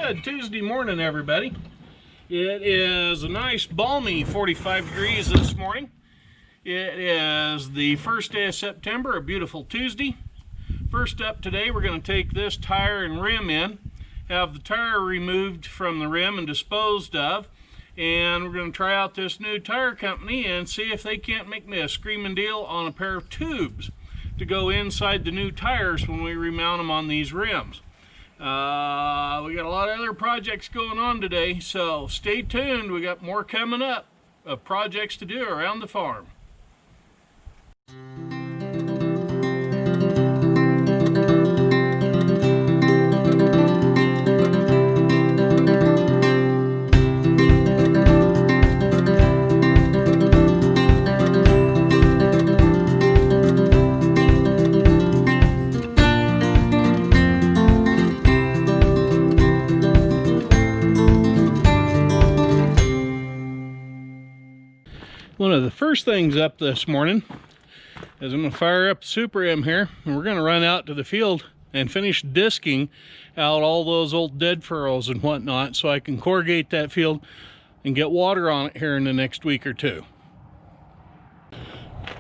Good Tuesday morning, everybody. It is a nice balmy 45 degrees this morning. It is the first day of September, a beautiful Tuesday. First up today, we're going to take this tire and rim in, have the tire removed from the rim and disposed of, and we're going to try out this new tire company and see if they can't make me a screaming deal on a pair of tubes to go inside the new tires when we remount them on these rims. We got a lot of other projects going on today, so stay tuned. We got more coming up of projects to do around the farm. One of the first things up this morning is I'm going to fire up the Super M here, and we're going to run out to the field and finish disking out all those old dead furrows and whatnot so I can corrugate that field and get water on it here in the next week or two.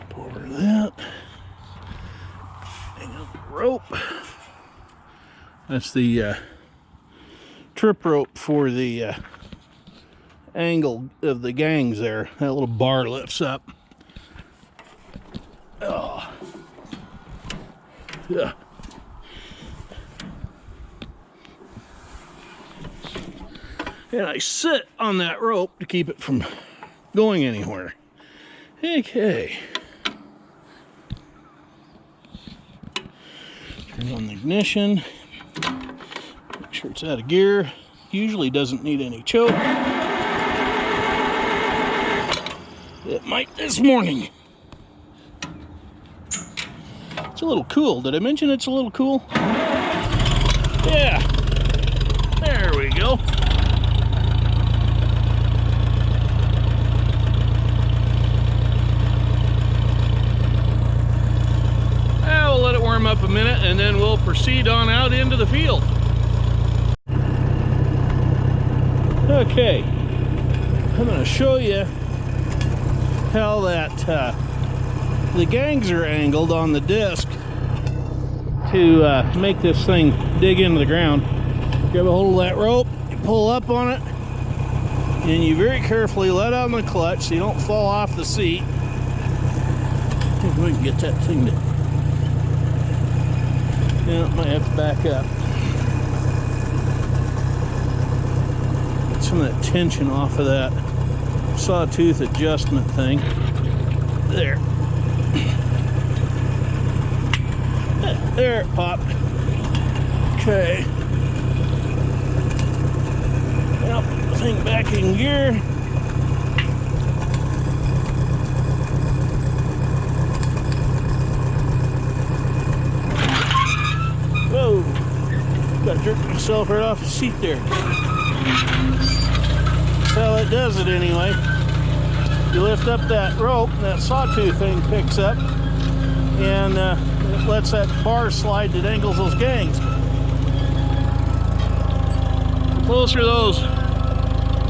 Pour that. Hang up the rope. That's the trip rope for the angle of the gangs there. That little bar lifts up. Oh. Yeah. And I sit on that rope to keep it from going anywhere. Okay. Turn on the ignition. Make sure it's out of gear. Usually doesn't need any choke. It might this morning. It's a little cool. Did I mention it's a little cool? Yeah. There we go. We'll let it warm up a minute and then we'll proceed on out into the field. Okay. I'm going to show you how that the gangs are angled on the disc to make this thing dig into the ground. Grab a hold of that rope, you pull up on it, and you very carefully let out the clutch so you don't fall off the seat. If we can get that thing to, yeah, might have to back up. Get some of that tension off of that sawtooth adjustment thing. There. There it popped. Okay. Now put the thing back in gear. Whoa. Got to jerk myself right off the seat there. That's how it does it anyway. You lift up that rope, that sawtooth thing picks up, and it lets that bar slide that angles those gangs. The closer those,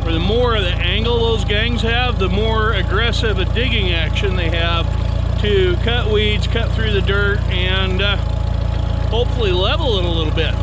or the more of the angle those gangs have, the more aggressive a digging action they have to cut weeds, cut through the dirt, and hopefully level it a little bit.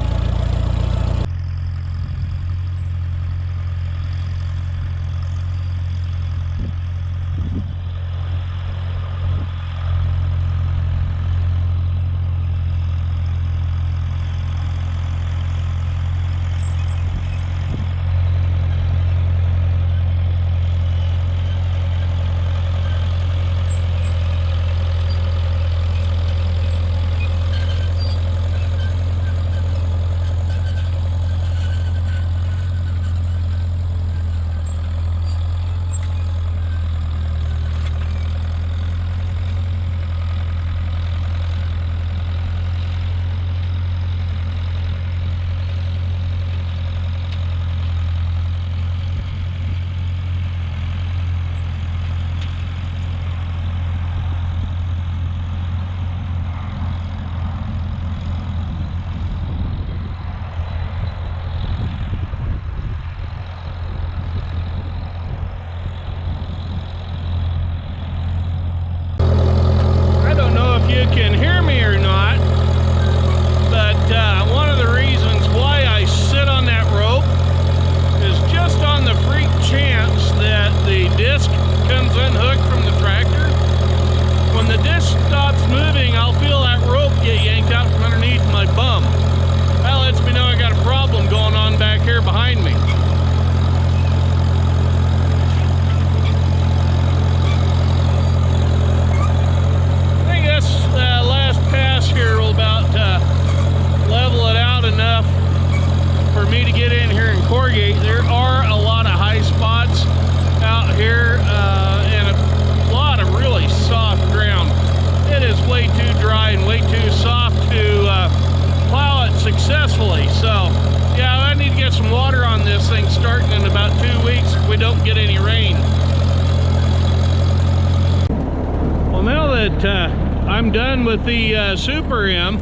I'm done with the Super M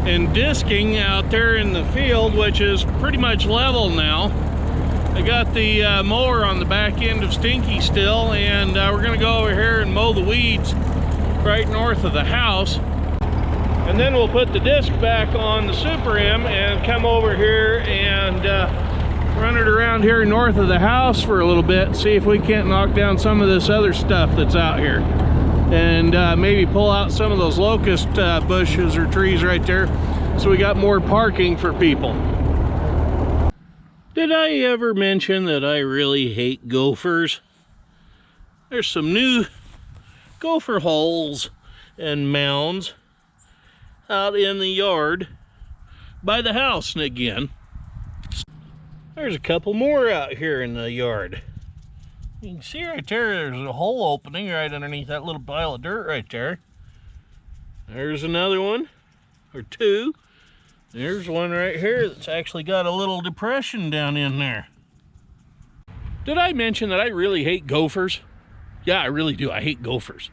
and disking out there in the field, which is pretty much level now. I got the mower on the back end of Stinky still, and we're gonna go over here and mow the weeds right north of the house. And then we'll put the disc back on the Super M and come over here and run it around here north of the house for a little bit, see if we can't knock down some of this other stuff that's out here. And maybe pull out some of those locust bushes or trees right there, so we got more parking for people. Did I ever mention that I really hate gophers? There's some new gopher holes and mounds out in the yard by the house, and again, there's a couple more out here in the yard. You can see right there, there's a hole opening right underneath that little pile of dirt right there. There's another one, or two. There's one right here that's actually got a little depression down in there. Did I mention that I really hate gophers? Yeah, I really do. I hate gophers.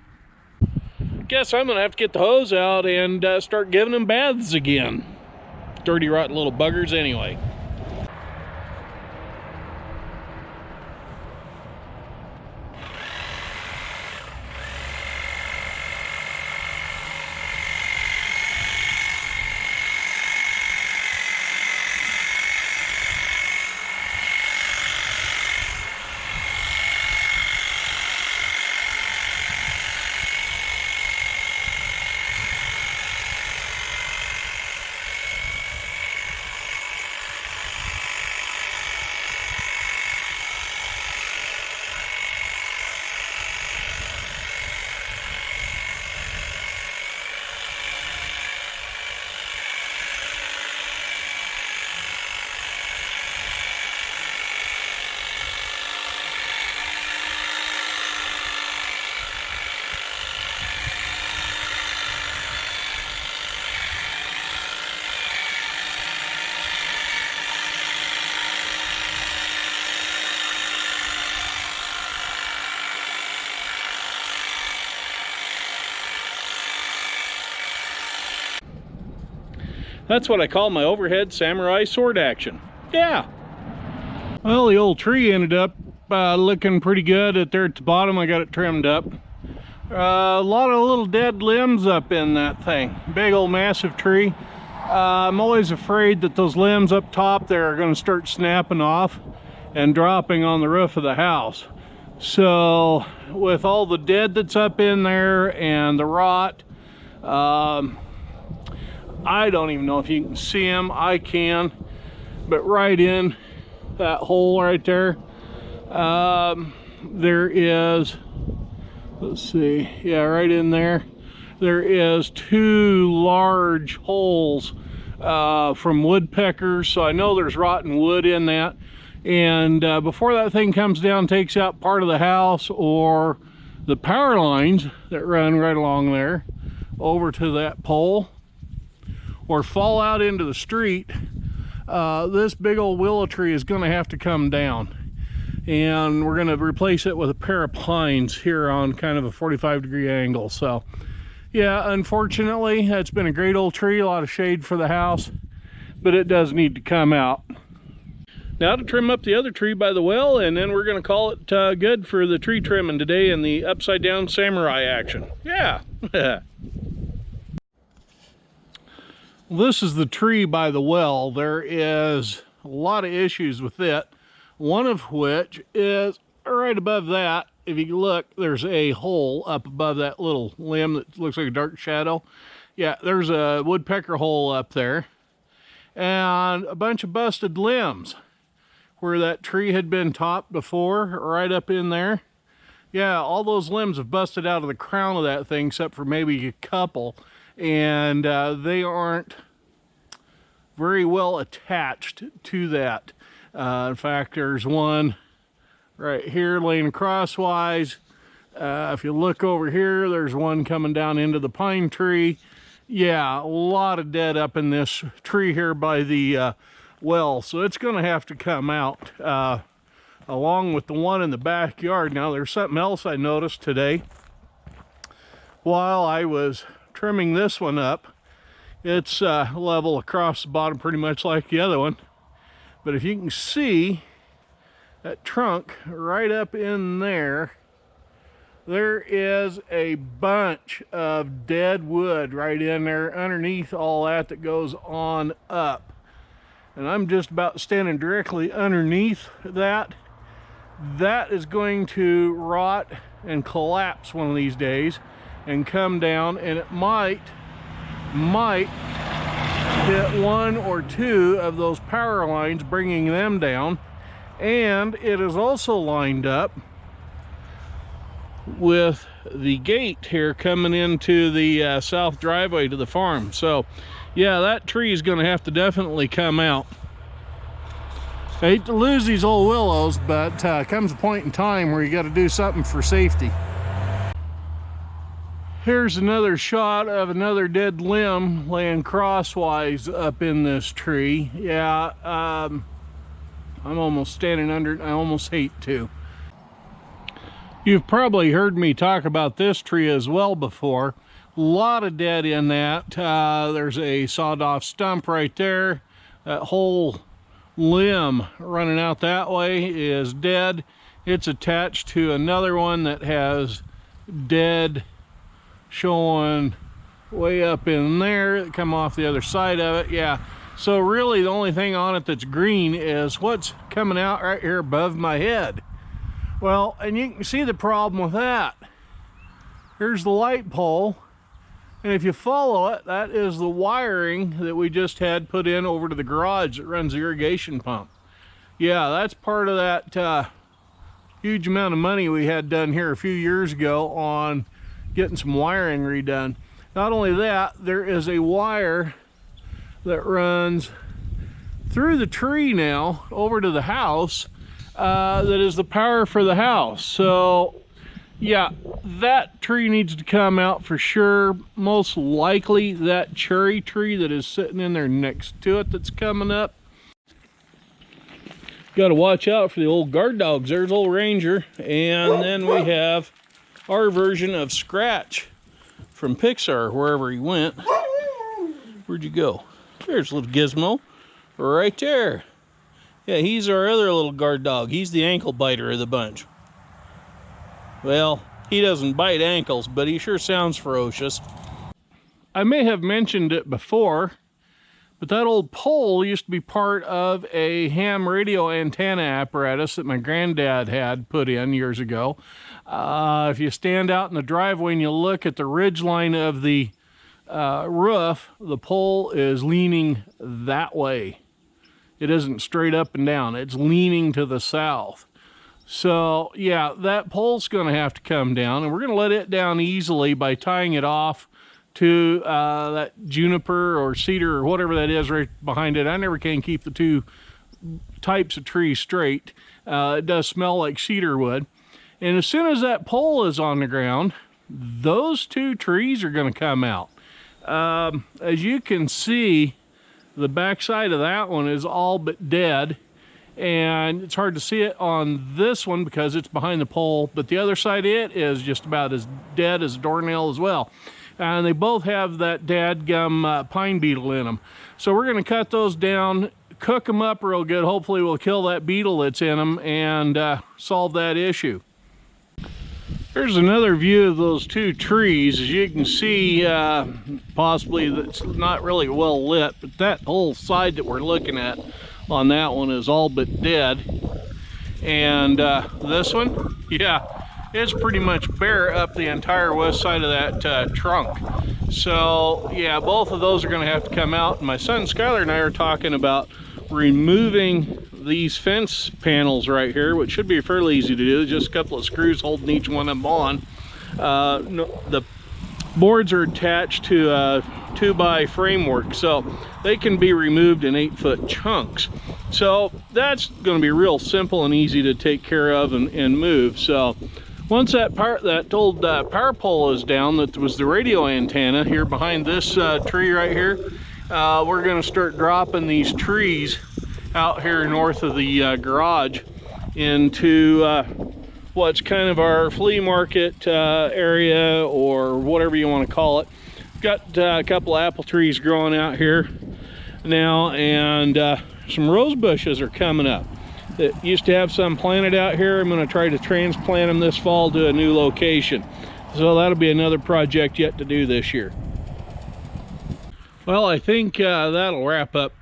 Guess I'm gonna have to get the hose out and start giving them baths again. Dirty, rotten little buggers anyway. That's what I call my overhead samurai sword action. Yeah. Well, the old tree ended up looking pretty good at there at the bottom. I got it trimmed up. A lot of little dead limbs up in that thing. Big old massive tree. I'm always afraid that those limbs up top there are going to start snapping off and dropping on the roof of the house. So with all the dead that's up in there and the rot, I don't even know if you can see them. I can, but right in that hole right there, there is, let's see, yeah, right in there, there is two large holes from woodpeckers. So I know there's rotten wood in that. And before that thing comes down, takes out part of the house or the power lines that run right along there over to that pole, or fall out into the street, this big old willow tree is going to have to come down. And we're going to replace it with a pair of pines here on kind of a 45-degree angle. So, yeah, unfortunately, it's been a great old tree, a lot of shade for the house, but it does need to come out. Now to trim up the other tree by the well, and then we're going to call it good for the tree trimming today in the upside-down samurai action. Yeah. This is the tree by the well. There is a lot of issues with it, one of which is right above that. If you look, there's a hole up above that little limb that looks like a dark shadow. Yeah, there's a woodpecker hole up there, and a bunch of busted limbs where that tree had been topped before, right up in there. Yeah, all those limbs have busted out of the crown of that thing, except for maybe a couple. And they aren't very well attached to that. In fact, there's one right here laying crosswise. If you look over here, there's one coming down into the pine tree. Yeah, a lot of dead up in this tree here by the well, so it's going to have to come out along with the one in the backyard. Now, there's something else I noticed today. while I was trimming this one up. It's level across the bottom pretty much like the other one. But if you can see that trunk right up in there, there is a bunch of dead wood right in there underneath all that goes on up. And I'm just about standing directly underneath that. That is going to rot and collapse one of these days and come down, and it might hit one or two of those power lines, bringing them down. And it is also lined up with the gate here coming into the south driveway to the farm. So yeah, that tree is going to have to definitely come out. I hate to lose these old willows, but comes a point in time where you got to do something for safety. Here's another shot of another dead limb laying crosswise up in this tree. Yeah, I'm almost standing under it. I almost hate to. You've probably heard me talk about this tree as well before. A lot of dead in that. There's a sawed-off stump right there. That whole limb running out that way is dead. It's attached to another one that has dead showing way up in there that come off the other side of it. Yeah, so really the only thing on it that's green is what's coming out right here above my head. Well, and you can see the problem with that. Here's the light pole, and if you follow it, that is the wiring that we just had put in over to the garage that runs the irrigation pump. Yeah, that's part of that huge amount of money we had done here a few years ago on getting some wiring redone. Not only that, there is a wire that runs through the tree now over to the house that is the power for the house. So yeah, that tree needs to come out for sure. Most likely that cherry tree that is sitting in there next to it that's coming up. Got to watch out for the old guard dogs. There's old Ranger, and then we have our version of Scratch from Pixar, wherever he went. Where'd you go? There's little Gizmo right there. Yeah, he's our other little guard dog. He's the ankle biter of the bunch. Well, he doesn't bite ankles, but he sure sounds ferocious. I may have mentioned it before, but that old pole used to be part of a ham radio antenna apparatus that my granddad had put in years ago. If you stand out in the driveway and you look at the ridge line of the roof, the pole is leaning that way. It isn't straight up and down. It's leaning to the south. So yeah, that pole's going to have to come down, and we're going to let it down easily by tying it off to that juniper or cedar or whatever that is right behind it. I never can keep the two types of trees straight. It does smell like cedar wood. And as soon as that pole is on the ground, those two trees are going to come out. As you can see, the backside of that one is all but dead, and it's hard to see it on this one because it's behind the pole, but the other side of it is just about as dead as a doornail as well. And they both have that dadgum pine beetle in them. So we're going to cut those down, cook them up real good. Hopefully we'll kill that beetle that's in them and solve that issue. Here's another view of those two trees. As you can see, possibly that's not really well lit, but that whole side that we're looking at on that one is all but dead. And this one, yeah, it's pretty much bare up the entire west side of that trunk. So yeah, both of those are going to have to come out. My son Skylar and I are talking about removing these fence panels right here, which should be fairly easy to do. Just a couple of screws holding each one of them on. The boards are attached to a 2x framework, so they can be removed in 8-foot chunks. So that's going to be real simple and easy to take care of and move. So once that old power pole is down, that was the radio antenna here behind this tree right here, we're going to start dropping these trees out here north of the garage into what's kind of our flea market area, or whatever you want to call it. Got a couple apple trees growing out here now, and some rose bushes are coming up. That used to have some planted out here. I'm going to try to transplant them this fall to a new location. So that'll be another project yet to do this year. Well, I think that'll wrap up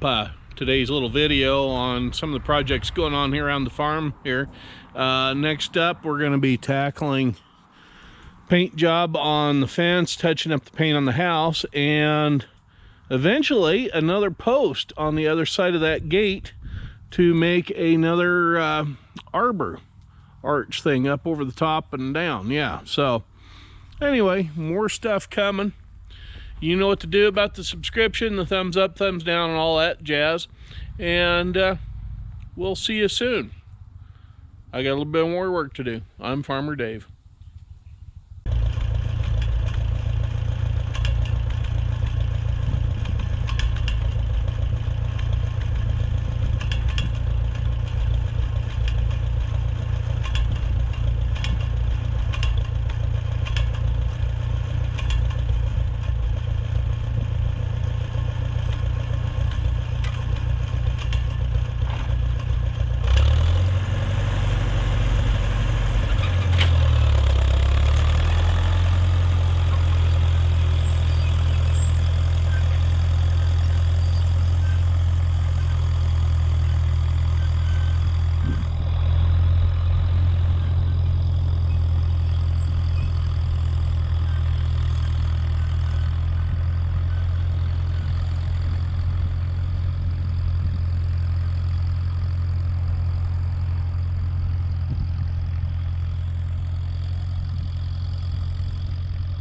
today's little video on some of the projects going on here around the farm here. Next up, we're going to be tackling paint job on the fence, touching up the paint on the house, and eventually another post on the other side of that gate to make another arbor arch thing up over the top and down. Yeah, so anyway, more stuff coming. You know what to do about the subscription, the thumbs up, thumbs down, and all that jazz. And we'll see you soon. I got a little bit more work to do. I'm Farmer Dave.